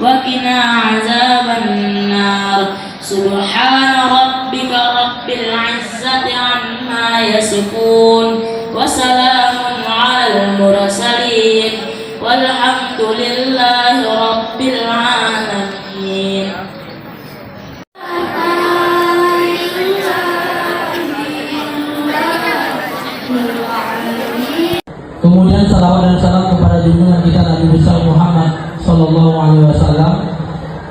وقنا عذاب النار سبحان ربك رب العزة عما يصفون وسلام على المرسلين والحمد لله رب العالمين. Kemudian salawat dan salam kepada junjungan kita Nabi besar Muhammad sallallahu alaihi wasallam.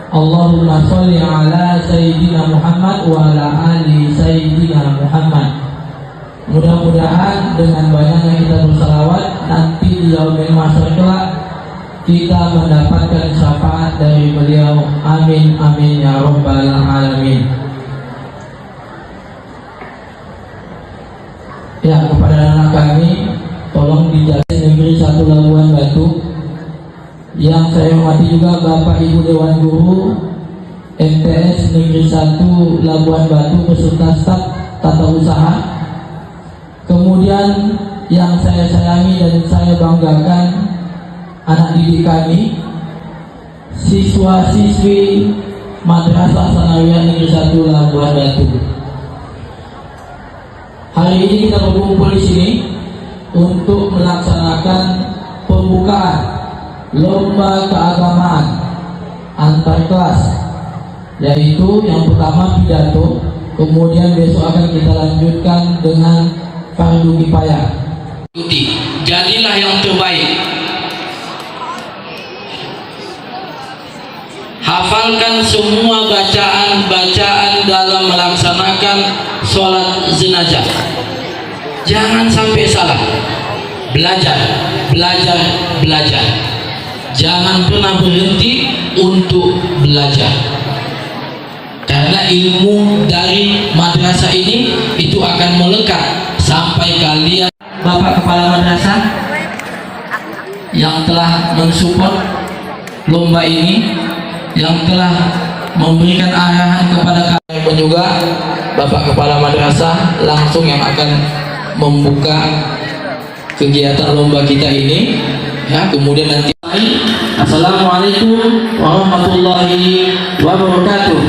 Allahumma sholli ala sayyidina Muhammad wa ala ali sayyidina Muhammad. Mudah-mudahan dengan banyaknya kita bersalawat nanti di yaumil mahsyar kelak kita mendapatkan syafaat dari beliau. Amin amin ya rabbal alamin. Ya, kepada anak kami tolong dijaga negeri 1 Labuan Batu. Yang saya hormati juga Bapak Ibu Dewan Guru MTS Negeri 1 Labuan Batu beserta staf tata usaha. Kemudian yang saya sayangi dan saya banggakan anak didik kami, siswa-siswi Madrasah Sanawiyah Negeri 1 Labuan Batu. Hari ini kita berkumpul di sini untuk melaksanakan pembukaan lomba keagamaan antar kelas, yaitu yang pertama pidato, kemudian besok akan kita lanjutkan dengan fardu kifayah. Jadilah yang terbaik. Hafalkan semua bacaan-bacaan dalam melaksanakan sholat jenazah. Jangan sampai salah. Belajar, belajar, belajar. Jangan pernah berhenti untuk belajar. Karena ilmu dari madrasah ini itu akan melekat sampai kalian. Bapak Kepala Madrasah yang telah mensupport lomba ini, yang telah memberikan arahan kepada kami juga, Bapak Kepala Madrasah langsung yang akan membuka kegiatan lomba kita ini, ya. Kemudian nanti Assalamualaikum warahmatullahi wabarakatuh.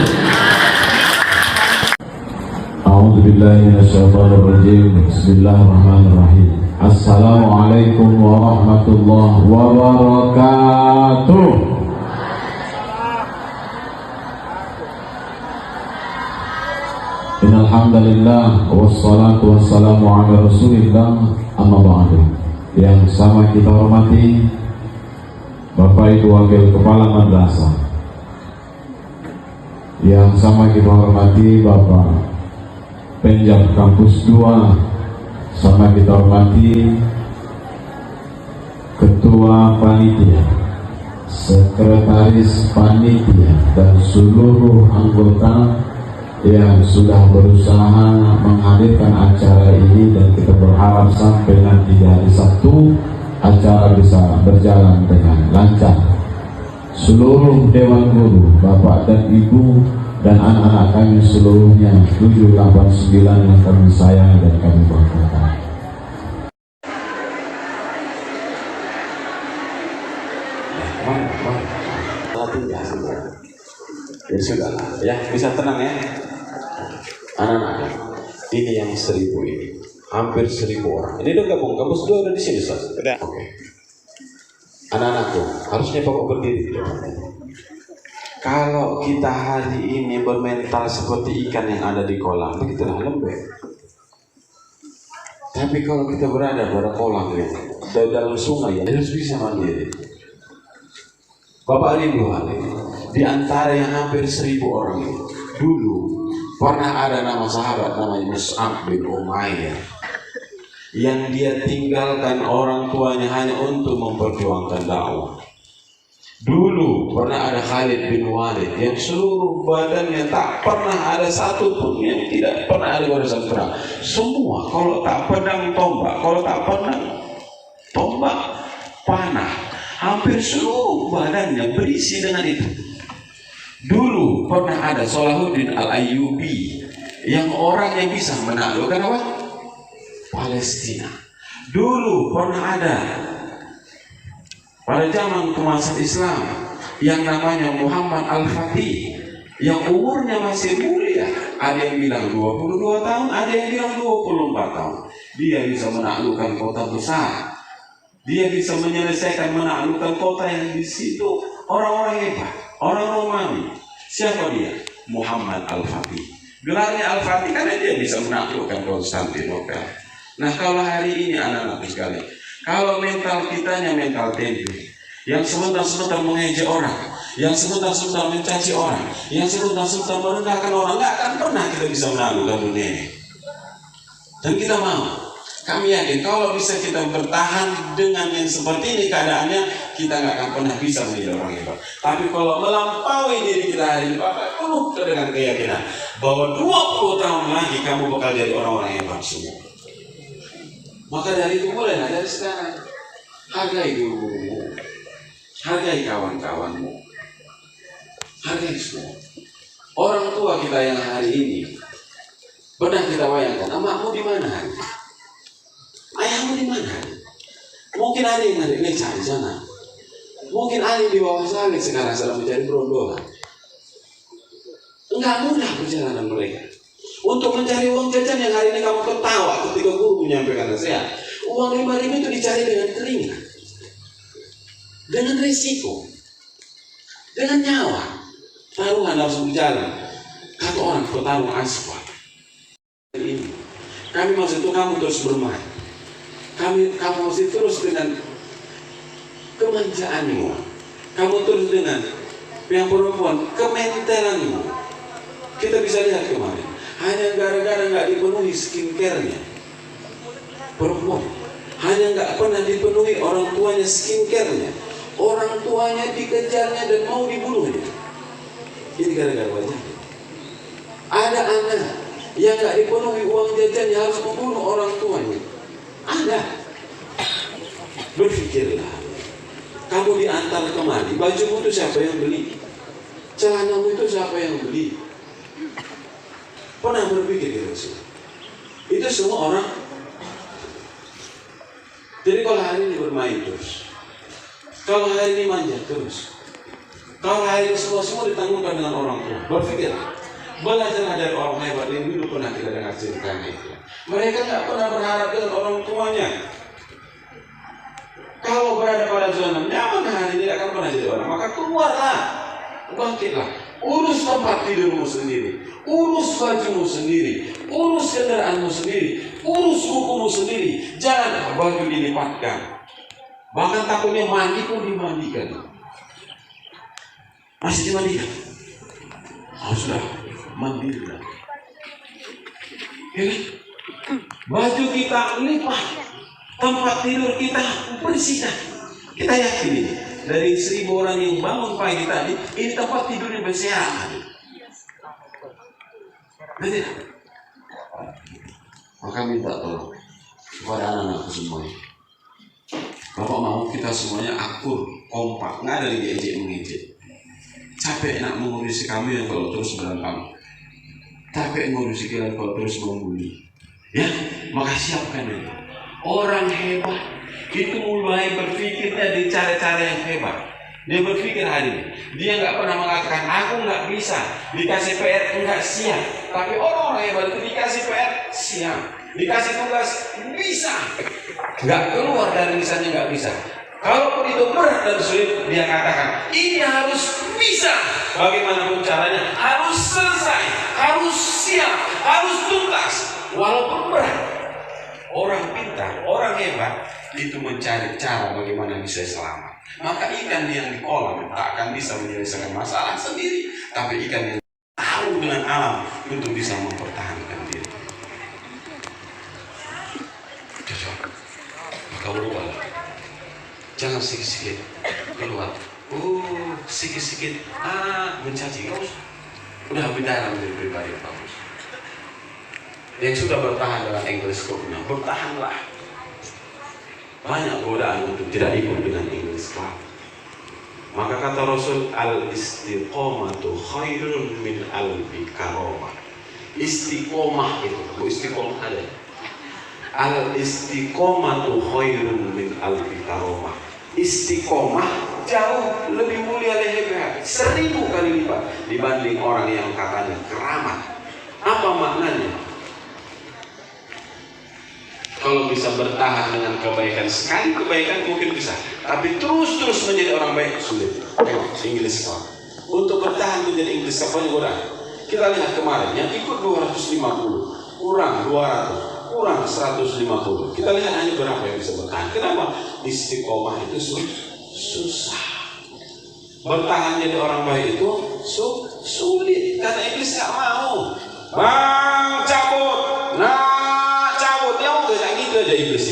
A'udzubillahi minasyaitonirrajim. Bismillahirrahmanirrahim. Assalamualaikum warahmatullahi wabarakatuh. Innalhamdulillah wassalatu wassalamu ala rasulillah, amma ba'du. Yang sama kita hormati Bapak Ibu Wakil Kepala Madrasah, yang sama kita hormati Bapak Penjam Kampus 2, sama kita hormati Ketua Panitia, Sekretaris Panitia, dan seluruh anggota yang sudah berusaha menghadirkan acara ini, dan kita berharap sampai nanti di hari Sabtu acara bisa berjalan dengan lancar. Seluruh Dewan Guru, Bapak dan Ibu dan anak-anak kami seluruhnya 789 yang kami sayang dan kami banggakan. Ya sudahlah, ya bisa tenang ya. Anak-anak, ini yang 1000 ini, hampir 1000 orang. Ini udah gabung, kampus 2 udah di sini, Ustaz? Udah. Oke. Anak-anakku, harusnya Bapak berdiri. Kalau kita hari ini bermental seperti ikan yang ada di kolam, begitulah lembek. Tapi kalau kita berada pada kolam ini, dalam sungai, harus bisa mandiri. Bapak rinduan ini, di antara yang hampir 1000 orang ini, dulu pernah ada nama sahabat namanya Mus'ab bin Umair, yang dia tinggalkan orang tuanya hanya untuk memperjuangkan dakwah. Dulu pernah ada Khalid bin Walid yang seluruh badannya tak pernah ada satu pun yang tidak pernah ada barisan perang. Semua, kalau tak pedang tombak, kalau tak pedang tombak panah, hampir seluruh badannya berisi dengan itu. Dulu pernah ada Salahuddin Al-Ayyubi yang orang yang bisa menaklukkan apa? Palestina. Dulu pernah ada pada zaman kemasan Islam yang namanya Muhammad Al-Fatih, yang umurnya masih mulia. Ada yang bilang 22 tahun, ada yang bilang 24 tahun. Dia bisa menaklukkan kota besar. Dia bisa menyelesaikan menaklukkan kota yang di situ orang-orang hebat, orang Romawi. Siapa dia? Muhammad Al-Fatih. Gelarnya Al-Fatih karena dia bisa menaklukkan Konstantinopel. Nah, kalau hari ini anak-anak sekalian, kalau mental kitanya mental tempe, yang sebentar-sebentar mengejek orang, yang sebentar-sebentar mencaci orang, yang sebentar-sebentar merendahkan orang, nggak akan pernah kita bisa menaklukkan dunia ini. Dan kita mau. Kami yakin kalau bisa kita bertahan dengan yang seperti ini keadaannya, kita nggak akan pernah bisa menjadi orang hebat. Tapi kalau melampaui diri kita hari ini, Bapak penuh dengan keyakinan bahwa 20 tahun lagi kamu bakal jadi orang-orang hebat semua. Maka dari itu mulailah dari sekarang. Hargai guru-gurumu, hargai kawan-kawanmu, hargai semua. Orang tua kita yang hari ini pernah kita bayangkan, amakmu di mana hari ini? Ayahmu di mana? Mungkin ada yang ada becak di sana. Mungkin ada di bawah sawit sekarang sedang mencari berondolan. Enggak mudah perjalanan mereka untuk mencari uang jajan yang hari ini kamu ketawa ketika guru menyampaikan nasihat. Uang 5.000 itu dicari dengan telinga, dengan risiko, dengan nyawa. Taruhan harus berjalan. Kata orang petarung aspal. Ini kami maksud itu kamu terus bermain. Kamu masih terus dengan kemanjaanmu, kamu terus dengan yang perempuan kementelanmu. Kita bisa lihat kemarin, hanya gara-gara nggak dipenuhi skincare-nya perempuan, hanya nggak pernah dipenuhi orang tuanya skincare-nya, orang tuanya dikejarnya dan mau dibunuhnya. Ini gara-gara wajahnya. Ada anak yang nggak dipenuhi uang jajannya harus membunuh orang tuanya. Ada. Berpikirlah, kamu diantar kemari, bajumu itu siapa yang beli? Celanamu itu siapa yang beli? Pernah berpikir gitu sih? Itu semua orang. Jadi kalau hari ini bermain terus, kalau hari ini manja terus, kalau hari ini semua ditanggungkan dengan orang tua, berpikir, belajarlah dari orang hebat yang dulu pernah kita dengar ceritanya itu. Mereka nggak pernah berharap dengan orang tuanya. Kalau berada pada zona nyaman hari ini akan pernah jadi orang, maka keluarlah, bangkitlah, urus tempat tidurmu sendiri, urus bajumu sendiri, urus kendaraanmu sendiri, urus bukumu sendiri. Jangan baju dilipatkan, bahkan takutnya mandi pun dimandikan. Masih dimandikan? Oh sudah, mandilah. Ya kan? Baju kita lipat, tempat tidur kita bersihkan. Kita yakin ini dari 1.000 orang yang bangun pagi tadi, ini tempat tidurnya bersih. Betul. Maka minta tolong kepada anak-anakku semuanya. Bapak mau kita semuanya akur, kompak, nggak ada lagi ejek-mengejek. Capek nak mengurusi kami yang kalau terus berantem, capek mengurusi kalian kalau terus membuli. Ya, maka siapkan itu. Orang hebat itu mulai berpikirnya di cara-cara yang hebat. Dia berpikir hari ini, dia nggak pernah mengatakan aku nggak bisa, dikasih PR nggak siap. Tapi orang-orang hebat itu dikasih PR siap, dikasih tugas bisa, nggak keluar dari misalnya nggak bisa. Kalaupun itu berat dan sulit, dia katakan ini harus bisa. Bagaimanapun caranya harus selesai, harus siap, harus tuntas. Walaupun berat, orang pintar, orang hebat itu mencari cara bagaimana bisa selamat. Maka ikan yang di kolam tak akan bisa menyelesaikan masalah sendiri, tapi ikan yang tahu dengan alam untuk bisa mempertahankan diri. Cocok. Maka berubahlah. Jangan sikit-sikit keluar. Sikit-sikit mencaci kau. Udah beda menjadi pribadi yang bagus. Yang sudah bertahan dalam English Club-nya, bertahanlah. Banyak godaan untuk tidak ikut dengan English Club. Maka kata Rasul, al-istiqomatu khairun min al-bikaromah. Istiqomah itu, istiqomah ada. Al-istiqomatu khairun min al-bikaromah. Istiqomah jauh lebih mulia lehernya 1000 kali lipat dibanding orang yang katanya keramat. Apa maknanya? Kalau bisa bertahan dengan kebaikan, sekali kebaikan mungkin bisa, tapi terus menjadi orang baik sulit. Tengok Inggris kawan. Untuk bertahan menjadi Inggris kawan juga. Kita lihat kemarin yang ikut 250 kurang 200 kurang 150. Kita lihat hanya berapa yang bisa bertahan. Kenapa? Istiqomah itu susah. Bertahan jadi orang baik itu sulit karena Inggris nggak mau. Bang cabut, cabut, ya udah kayak gitu aja iblis.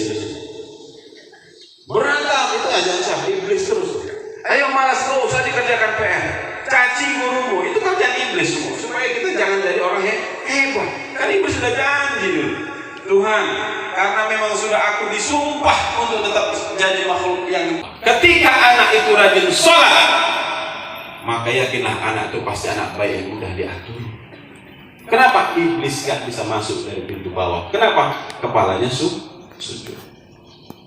Berantem itu aja siapa iblis terus. Ayo malas tuh, usah dikerjakan PR. Caci gurumu, itu kerjaan iblis semua. Supaya kita jangan jadi orang hebat. Kan iblis sudah janji dulu. Tuhan, karena memang sudah aku disumpah untuk tetap jadi makhluk yang ketika anak itu rajin sholat, maka yakinlah anak itu pasti anak baik yang mudah diatur. Kenapa iblis gak bisa masuk dari pintu bawah? Kenapa? Kepalanya sujud.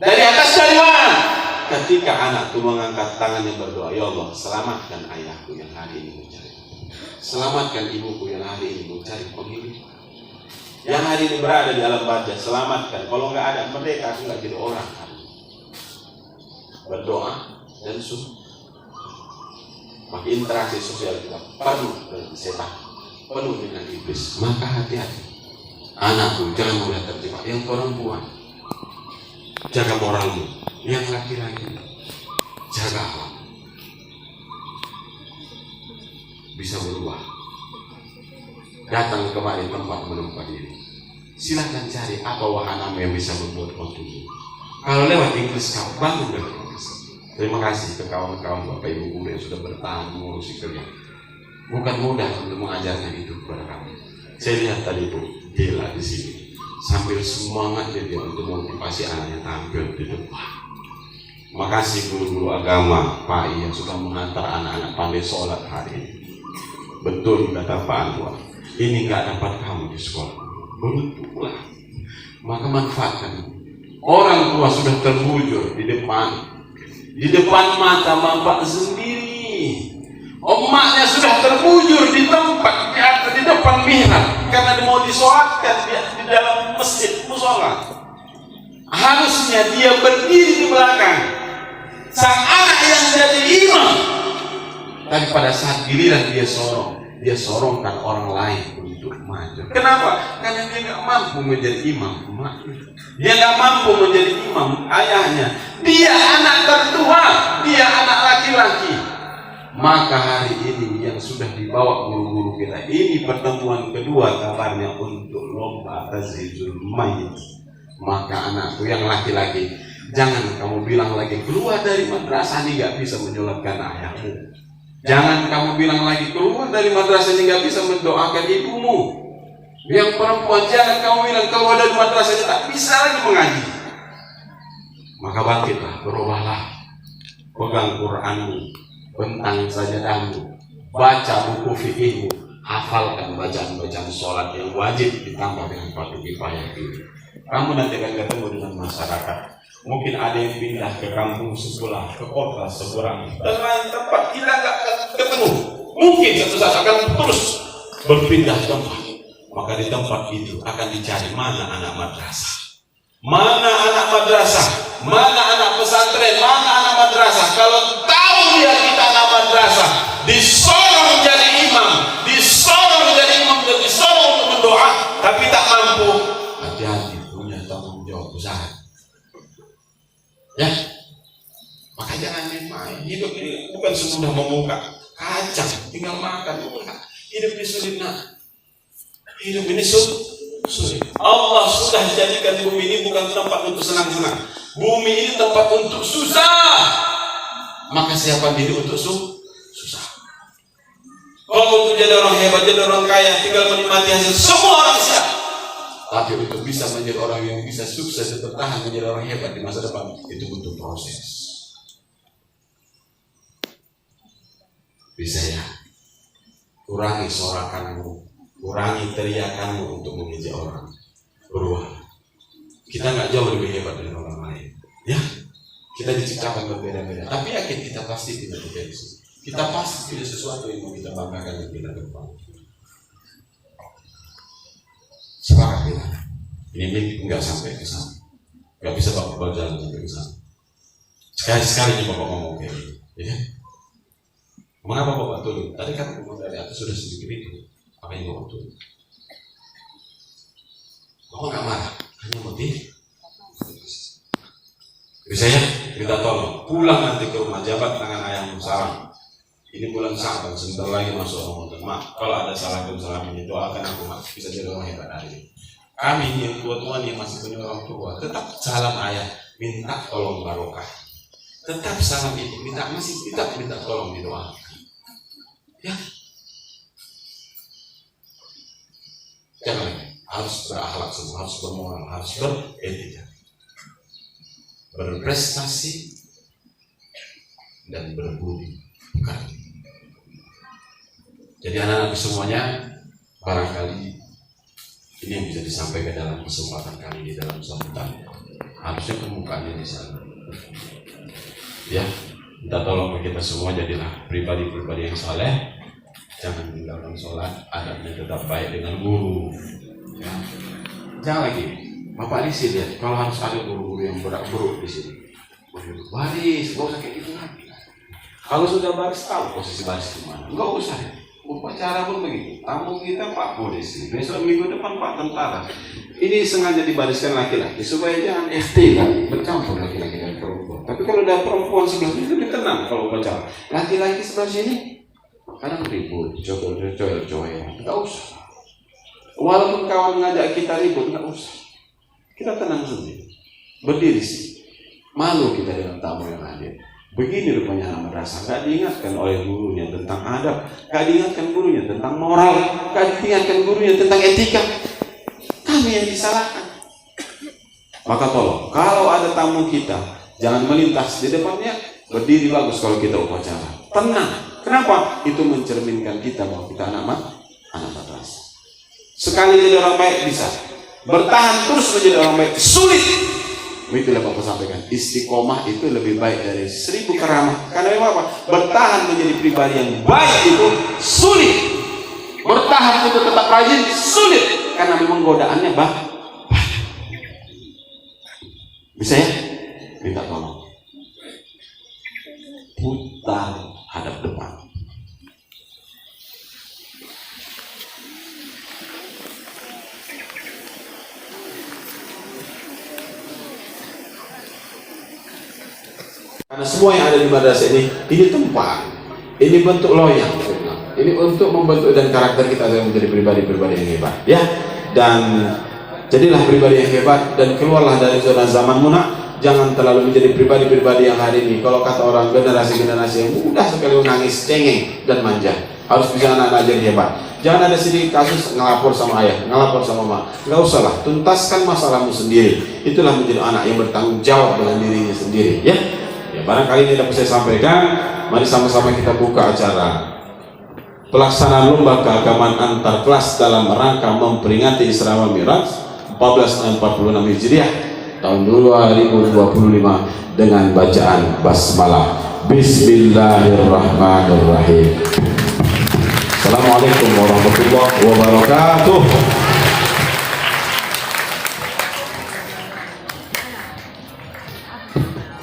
Dari atas dari mana? Ketika anak itu mengangkat tangannya berdoa, ya Allah, selamatkan ayahku yang hari ini mencari, selamatkan ibuku yang hari ini mencari penghidupan, yang hari ini berada di alam barzah, selamatkan. Kalau nggak ada mereka, aku nggak jadi orang. Berdoa dan sujud. Maka interaksi sosial kita penuh dengan setan, penuh dengan iblis. Maka hati-hati, anakku jangan mudah terjebak. Yang perempuan, jaga moralmu. Yang laki-laki, jaga akhlak. Bisa berubah. Datang kemari tempat menempat diri. Silahkan cari apa wahanamu yang bisa membuat kau tumbuh. Kalau lewat Inggris kau bangun dari Inggris. Terima kasih ke kawan-kawan Bapak Ibu guru yang sudah bertahan mengurusi kalian. Bukan mudah untuk mengajarkan itu kepada kami. Saya lihat tadi Bu Dela di sini sambil semangat dia untuk motivasi anaknya tampil di depan. Makasih guru-guru agama Pak I yang sudah mengantar anak-anak pandai sholat hari ini. Betul kata Pak Anwar, ini nggak dapat kamu di sekolah. Betul. Maka manfaatkan. Orang tua sudah terbujur di depan mata bapak sendiri. Emaknya sudah terbujur di tempat di depan mihrab karena mau disolatkan di dalam masjid musola. Harusnya dia berdiri di belakang sang anak yang jadi imam, tapi pada saat giliran dia sorongkan orang lain untuk maju. Kenapa? Karena dia nggak mampu menjadi imam emaknya. Dia nggak mampu menjadi imam ayahnya. Dia anak tertua, dia anak laki-laki. Maka hari ini yang sudah dibawa guru-guru kita, ini pertemuan kedua kabarnya untuk lomba tazhizul mayit. Maka anakku yang laki-laki, jangan kamu bilang lagi keluar dari madrasah ini gak bisa menyolatkan ayahmu. Jangan kamu bilang lagi keluar dari madrasah ini gak bisa mendoakan ibumu. Yang perempuan, jangan kamu bilang keluar dari madrasah ini tak bisa lagi mengaji. Maka bangkitlah, berubahlah, pegang Quranmu, bentang sajadahmu, baca buku fikihmu, hafalkan bacaan-bacaan sholat yang wajib ditambah dengan fardu kifayah ini. Kamu nanti akan ketemu dengan masyarakat. Mungkin ada yang pindah ke kampung sebelah, ke kota seberang, dan lain tempat kita nggak ketemu. Mungkin satu saat akan terus berpindah tempat. Maka di tempat itu akan dicari mana anak madrasah, mana anak madrasah, mana anak pesantren, mana anak madrasah. Kalau tahu dia kita anak madrasah, disorong jadi imam, disorong jadi imam, dan disorong untuk berdoa, tapi tak mampu. Hati-hati, punya tanggung jawab besar. Ya, maka jangan main. Hidup ini bukan semudah membuka kacang, tinggal makan. Hidup ini sulit nak. Hidup ini sulit. Allah sudah jadikan bumi ini bukan tempat untuk senang-senang. Bumi ini tempat untuk susah. Maka siapa diri untuk susah. Kalau untuk jadi orang hebat, jadi orang kaya, tinggal menikmati hasil, semua orang siap. Tapi untuk bisa menjadi orang yang bisa sukses dan bertahan menjadi orang hebat di masa depan, itu butuh proses. Bisa ya, kurangi sorakanmu, kurangi teriakanmu untuk mengejek orang. Berubah. Kita nggak jauh lebih hebat dari orang lain. Ya, Kita diciptakan berbeda-beda, tapi yakin kita pasti tidak terjadi. Kita pasti punya sesuatu yang mau kita banggakan dan kita depan. Sepakat kita. Ini nggak sampai ke sana. Nggak bisa Bapak berjalan sampai ke sana. Sekali-sekali Bapak ngomong kayak gitu, ya. Mengapa Bapak turun? Tadi kan ngomong dari atas sudah sedikit itu. Apa yang Bapak turun? Bapak nggak marah, hanya motif. Bisa ya, minta tolong pulang nanti ke rumah, jabat tangan ayahmu salam. Ini bulan Sa'ban, sebentar lagi masuk Ramadan. Maaf kalau ada salah kesalahan ini, doakan aku bisa jadi orang hebat hari ini. Kami yang tua-tua yang masih punya orang tua, tetap salam ayah, minta tolong barokah. Tetap salam ibu, minta tolong didoakan. Ya, jangan harus berakhlak semua, harus bermoral, harus beretika, berprestasi dan berbudi pekerti. Jadi anak-anak semuanya, barangkali ini yang bisa disampaikan dalam kesempatan kali ini dalam sambutan. Harusnya kemukaannya di sana. Ya, minta tolong kita semua jadilah pribadi-pribadi yang saleh. Jangan tinggalkan sholat, adabnya tetap baik dengan guru. Ya. Jangan lagi, Bapak di sini lihat, kalau harus ada guru-guru yang buruk di sini, baris, nggak usah kayak gitu lagi. Kalau sudah baris tahu posisi baris di mana, nggak usah. Upacara pun begitu. Tamu kita Pak Polisi, besok minggu depan Pak Tentara. Ini sengaja dibariskan laki-laki supaya jangan FT kan, bercampur laki-laki dan perempuan. Tapi kalau ada perempuan sebelah sini lebih tenang kalau upacara. Laki-laki sebelah sini kadang ribut, coel-coel, nggak usah. Walaupun kawan ngajak kita ribut, nggak usah. Kita tenang sendiri, berdiri sih. Malu kita dengan tamu yang hadir. Begini rupanya anak madrasah, gak diingatkan oleh gurunya tentang adab, gak diingatkan gurunya tentang moral, gak diingatkan gurunya tentang etika. Kami yang disalahkan. Maka tolong, kalau ada tamu kita, jangan melintas di depannya, berdiri bagus kalau kita upacara. Tenang. Kenapa? Itu mencerminkan kita bahwa kita anak madrasah. Sekali jadi orang baik bisa, bertahan terus menjadi orang baik sulit. Itulah Bapak sampaikan, istiqomah itu lebih baik dari 1000 keramah. Karena memang apa? Bertahan menjadi pribadi yang baik itu sulit. Bertahan untuk tetap rajin sulit. Karena memang godaannya banyak. Bisa ya? Minta tolong. Putar hadap depan. Karena semua yang ada di madrasah ini tempat, ini bentuk loyang, ini untuk membentuk dan karakter kita yang menjadi pribadi-pribadi yang hebat, ya. Dan jadilah pribadi yang hebat dan keluarlah dari zona zaman munak. Jangan terlalu menjadi pribadi-pribadi yang hari ini. Kalau kata orang generasi-generasi yang mudah sekali menangis, cengeng dan manja. Harus bisa anak-anak jadi hebat. Jangan ada sedikit kasus ngelapor sama ayah, ngelapor sama mama. Nggak usah lah, tuntaskan masalahmu sendiri. Itulah menjadi anak yang bertanggung jawab dengan dirinya sendiri, ya. Ya, barangkali ini dapat saya sampaikan. Mari sama-sama kita buka acara pelaksanaan lomba keagamaan antar kelas dalam rangka memperingati Isra Mi'raj 1446 Hijriah tahun 2025 dengan bacaan basmalah. Bismillahirrahmanirrahim. Assalamualaikum warahmatullahi wabarakatuh.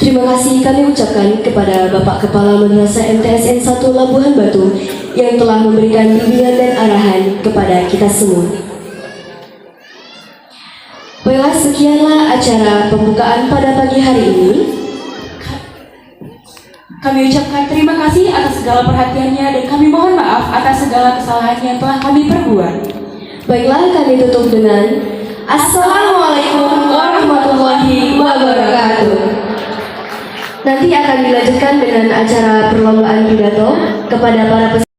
Terima kasih kami ucapkan kepada Bapak Kepala Madrasah MTSN 1 Labuhan Batu yang telah memberikan bimbingan dan arahan kepada kita semua. Baiklah, sekianlah acara pembukaan pada pagi hari ini. Kami ucapkan terima kasih atas segala perhatiannya dan kami mohon maaf atas segala kesalahan yang telah kami perbuat. Baiklah, kami tutup dengan Assalamualaikum warahmatullahi wabarakatuh. Nanti akan dilanjutkan dengan acara perlombaan pidato kepada para peserta.